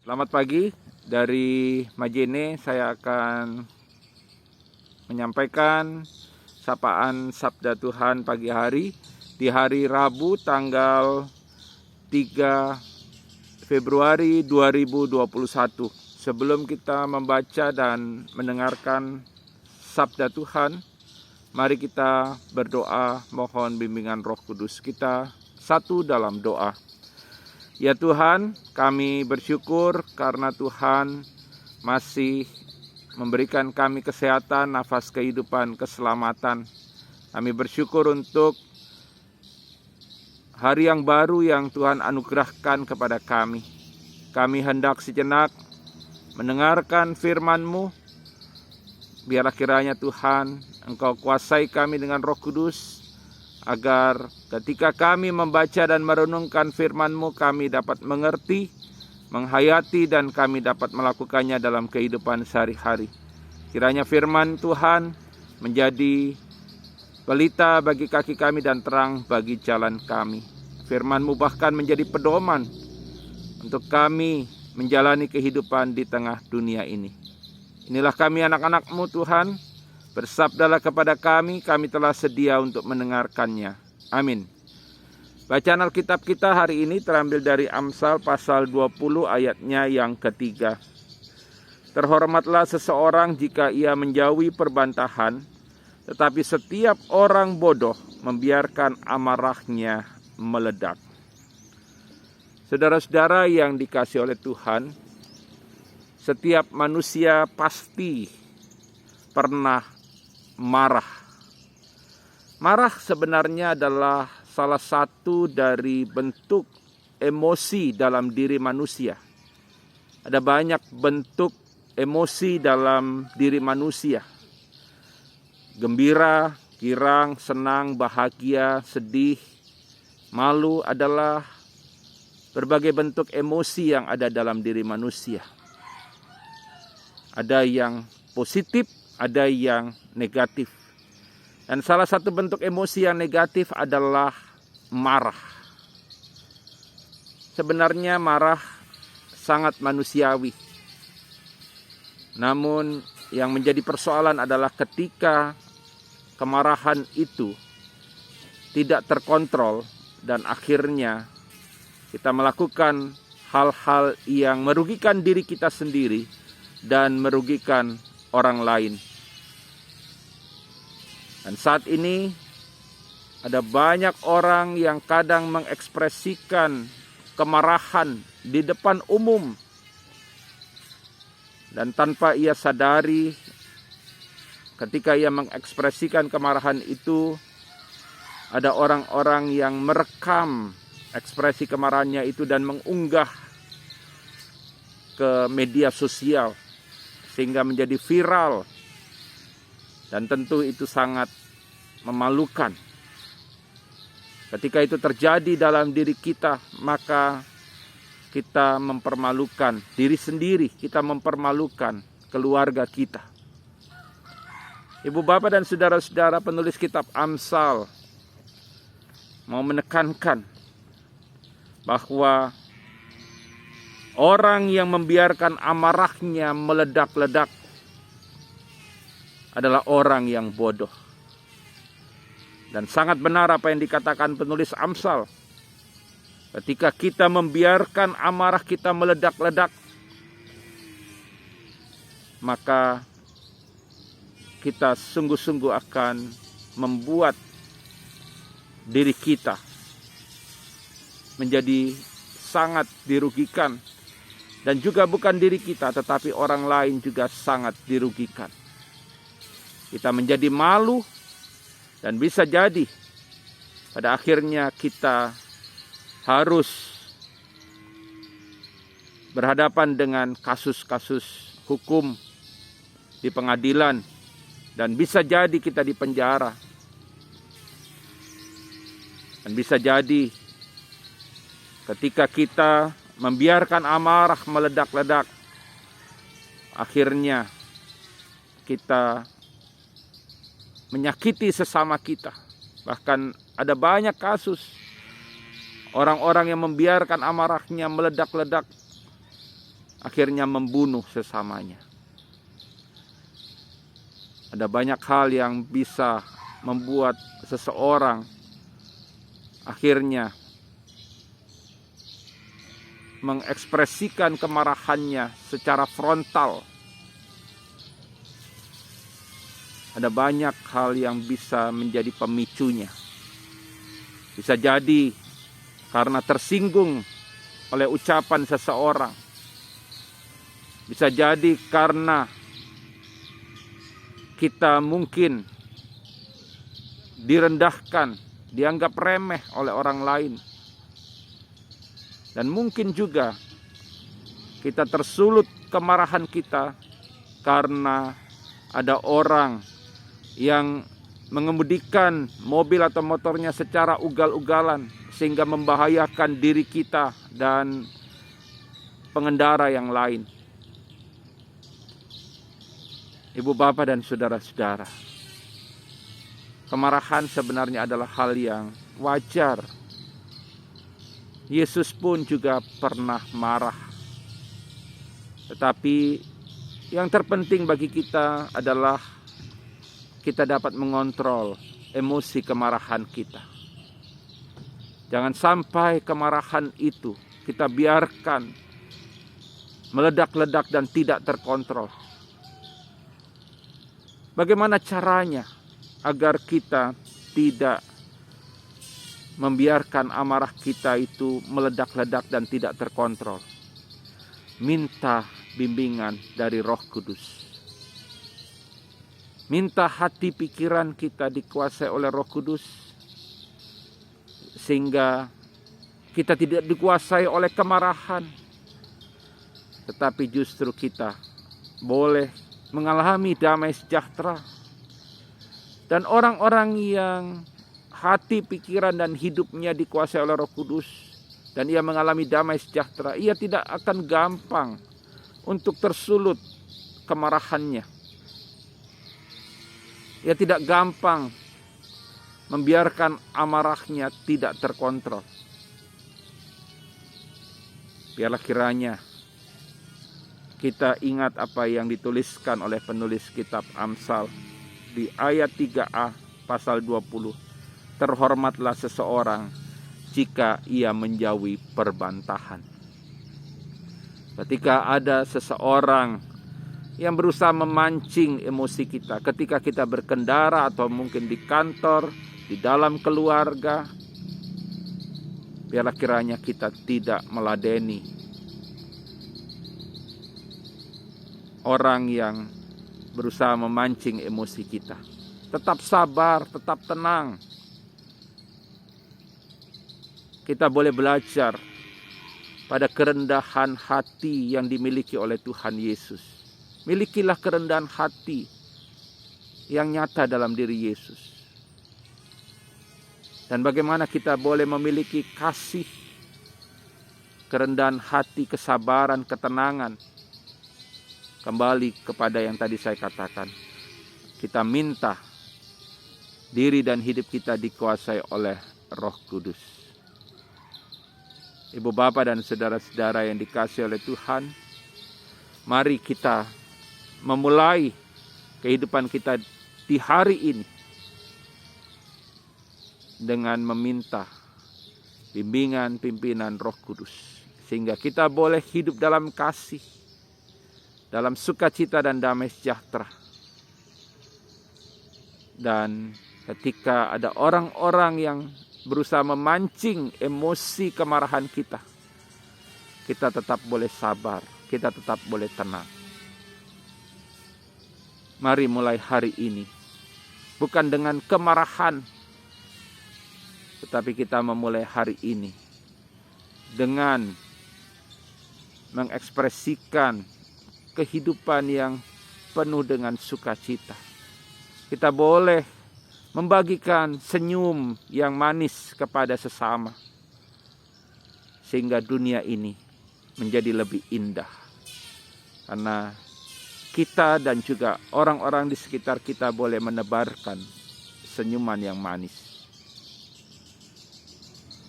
Selamat pagi, dari Majene saya akan menyampaikan sapaan Sabda Tuhan pagi hari di hari Rabu tanggal 3 Februari 2021. Sebelum kita membaca dan mendengarkan Sabda Tuhan, mari kita berdoa mohon bimbingan Roh Kudus. Kita satu dalam doa. Ya Tuhan, kami bersyukur karena Tuhan masih memberikan kami kesehatan, nafas kehidupan, keselamatan. Kami bersyukur untuk hari yang baru yang Tuhan anugerahkan kepada kami. Kami hendak sejenak mendengarkan firman-Mu. Biarlah kiranya Tuhan, Engkau kuasai kami dengan Roh Kudus, agar ketika kami membaca dan merenungkan firman-Mu, kami dapat mengerti, menghayati, dan kami dapat melakukannya dalam kehidupan sehari-hari. Kiranya firman Tuhan menjadi pelita bagi kaki kami dan terang bagi jalan kami. Firman-Mu bahkan menjadi pedoman untuk kami menjalani kehidupan di tengah dunia ini. Inilah kami anak-anak-Mu Tuhan. Bersabdalah kepada kami telah sedia untuk mendengarkannya. Amin. Bacaan Alkitab kita hari ini terambil dari Amsal pasal 20 ayatnya yang ketiga. Terhormatlah seseorang jika ia menjauhi perbantahan, tetapi setiap orang bodoh membiarkan amarahnya meledak. Saudara-saudara yang dikasihi oleh Tuhan, setiap manusia pasti pernah marah. Marah sebenarnya adalah salah satu dari bentuk emosi dalam diri manusia. Ada banyak bentuk emosi dalam diri manusia. Gembira, girang, senang, bahagia, sedih, malu adalah berbagai bentuk emosi yang ada dalam diri manusia. Ada yang positif, ada yang negatif. Dan salah satu bentuk emosi yang negatif adalah marah. Sebenarnya marah sangat manusiawi. Namun yang menjadi persoalan adalah ketika kemarahan itu tidak terkontrol dan akhirnya kita melakukan hal-hal yang merugikan diri kita sendiri dan merugikan orang lain. Dan saat ini ada banyak orang yang kadang mengekspresikan kemarahan di depan umum. Dan tanpa ia sadari, ketika ia mengekspresikan kemarahan itu, ada orang-orang yang merekam ekspresi kemarahannya itu dan mengunggah ke media sosial, sehingga menjadi viral. Dan tentu itu sangat memalukan. Ketika itu terjadi dalam diri kita, maka kita mempermalukan diri sendiri, kita mempermalukan keluarga kita. Ibu bapak dan saudara-saudara penulis kitab Amsal mau menekankan bahwa orang yang membiarkan amarahnya meledak-ledak adalah orang yang bodoh. Dan sangat benar apa yang dikatakan penulis Amsal. Ketika kita membiarkan amarah kita meledak-ledak, maka kita sungguh-sungguh akan membuat diri kita menjadi sangat dirugikan. Dan juga bukan diri kita, tetapi orang lain juga sangat dirugikan. Kita menjadi malu, dan bisa jadi pada akhirnya kita harus berhadapan dengan kasus-kasus hukum di pengadilan, dan bisa jadi kita dipenjara, dan bisa jadi ketika kita membiarkan amarah meledak-ledak, akhirnya kita menyakiti sesama kita. Bahkan ada banyak kasus orang-orang yang membiarkan amarahnya meledak-ledak, akhirnya membunuh sesamanya. Ada banyak hal yang bisa membuat seseorang akhirnya mengekspresikan kemarahannya secara frontal. Ada banyak hal yang bisa menjadi pemicunya. Bisa jadi karena tersinggung oleh ucapan seseorang. Bisa jadi karena kita mungkin direndahkan, dianggap remeh oleh orang lain. Dan mungkin juga kita tersulut kemarahan kita karena ada orang yang mengemudikan mobil atau motornya secara ugal-ugalan sehingga membahayakan diri kita dan pengendara yang lain. Ibu, bapak, dan saudara-saudara, kemarahan sebenarnya adalah hal yang wajar. Yesus pun juga pernah marah. Tetapi yang terpenting bagi kita adalah kita dapat mengontrol emosi kemarahan kita. Jangan sampai kemarahan itu kita biarkan meledak-ledak dan tidak terkontrol. Bagaimana caranya agar kita tidak membiarkan amarah kita itu meledak-ledak dan tidak terkontrol? Minta bimbingan dari Roh Kudus. Minta hati pikiran kita dikuasai oleh Roh Kudus, sehingga kita tidak dikuasai oleh kemarahan, tetapi justru kita boleh mengalami damai sejahtera. Dan orang-orang yang hati, pikiran, dan hidupnya dikuasai oleh Roh Kudus, dan ia mengalami damai sejahtera, ia tidak akan gampang untuk tersulut kemarahannya. Ia tidak gampang membiarkan amarahnya tidak terkontrol. Biarlah kiranya kita ingat apa yang dituliskan oleh penulis kitab Amsal di ayat 3a pasal 20. Terhormatlah seseorang jika ia menjauhi perbantahan. Ketika ada seseorang yang berusaha memancing emosi kita ketika kita berkendara atau mungkin di kantor, di dalam keluarga, biarlah kiranya kita tidak meladeni orang yang berusaha memancing emosi kita. Tetap sabar, tetap tenang. Kita boleh belajar pada kerendahan hati yang dimiliki oleh Tuhan Yesus. Milikilah kerendahan hati yang nyata dalam diri Yesus. Dan bagaimana kita boleh memiliki kasih, kerendahan hati, kesabaran, ketenangan. Kembali kepada yang tadi saya katakan. Kita minta diri dan hidup kita dikuasai oleh Roh Kudus. Ibu, bapak, dan saudara-saudara yang dikasihi oleh Tuhan, mari kita memulai kehidupan kita di hari ini dengan meminta bimbingan pimpinan Roh Kudus, sehingga kita boleh hidup dalam kasih, dalam sukacita dan damai sejahtera. Dan ketika ada orang-orang yang berusaha memancing emosi kemarahan kita, kita tetap boleh sabar, kita tetap boleh tenang. Mari mulai hari ini, bukan dengan kemarahan, tetapi kita memulai hari ini dengan mengekspresikan kehidupan yang penuh dengan sukacita. Kita boleh membagikan senyum yang manis kepada sesama, sehingga dunia ini menjadi lebih indah. Karena kita dan juga orang-orang di sekitar kita boleh menebarkan senyuman yang manis.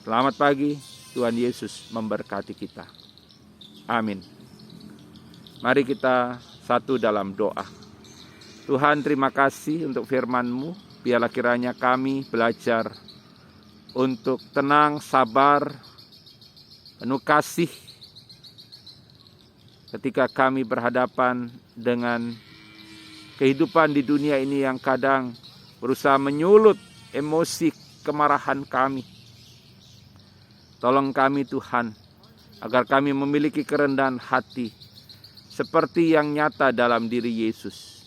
Selamat pagi, Tuhan Yesus memberkati kita. Amin. Mari kita satu dalam doa. Tuhan, terima kasih untuk firman-Mu. Biarlah kiranya kami belajar untuk tenang, sabar, penuh kasih ketika kami berhadapan dengan kehidupan di dunia ini yang kadang berusaha menyulut emosi kemarahan kami. Tolong kami Tuhan, agar kami memiliki kerendahan hati seperti yang nyata dalam diri Yesus.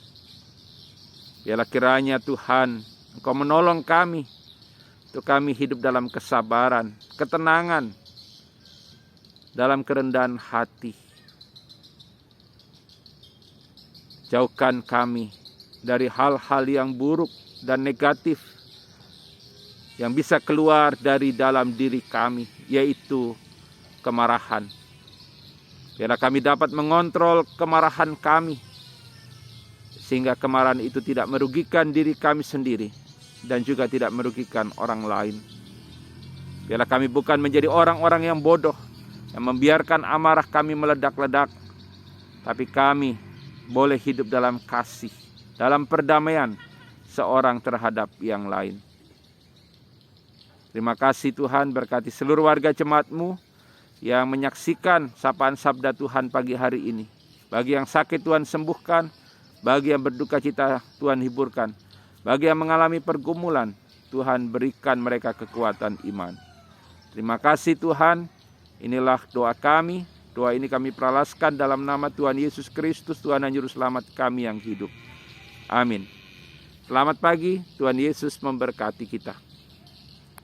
Biarlah kiranya Tuhan, Engkau menolong kami untuk kami hidup dalam kesabaran, ketenangan, dalam kerendahan hati. Jauhkan kami dari hal-hal yang buruk dan negatif yang bisa keluar dari dalam diri kami, yaitu kemarahan. Biarlah kami dapat mengontrol kemarahan kami, sehingga kemarahan itu tidak merugikan diri kami sendiri dan juga tidak merugikan orang lain. Biarlah kami bukan menjadi orang-orang yang bodoh, yang membiarkan amarah kami meledak-ledak, tapi kami boleh hidup dalam kasih, dalam perdamaian seorang terhadap yang lain. Terima kasih Tuhan, berkati seluruh warga jemaat-Mu yang menyaksikan sapaan sabda Tuhan pagi hari ini. Bagi yang sakit Tuhan sembuhkan, bagi yang berduka cita Tuhan hiburkan, bagi yang mengalami pergumulan Tuhan berikan mereka kekuatan iman. Terima kasih Tuhan, inilah doa kami. Doa ini kami peralaskan dalam nama Tuhan Yesus Kristus, Tuhan dan Juru Selamat kami yang hidup. Amin. Selamat pagi, Tuhan Yesus memberkati kita.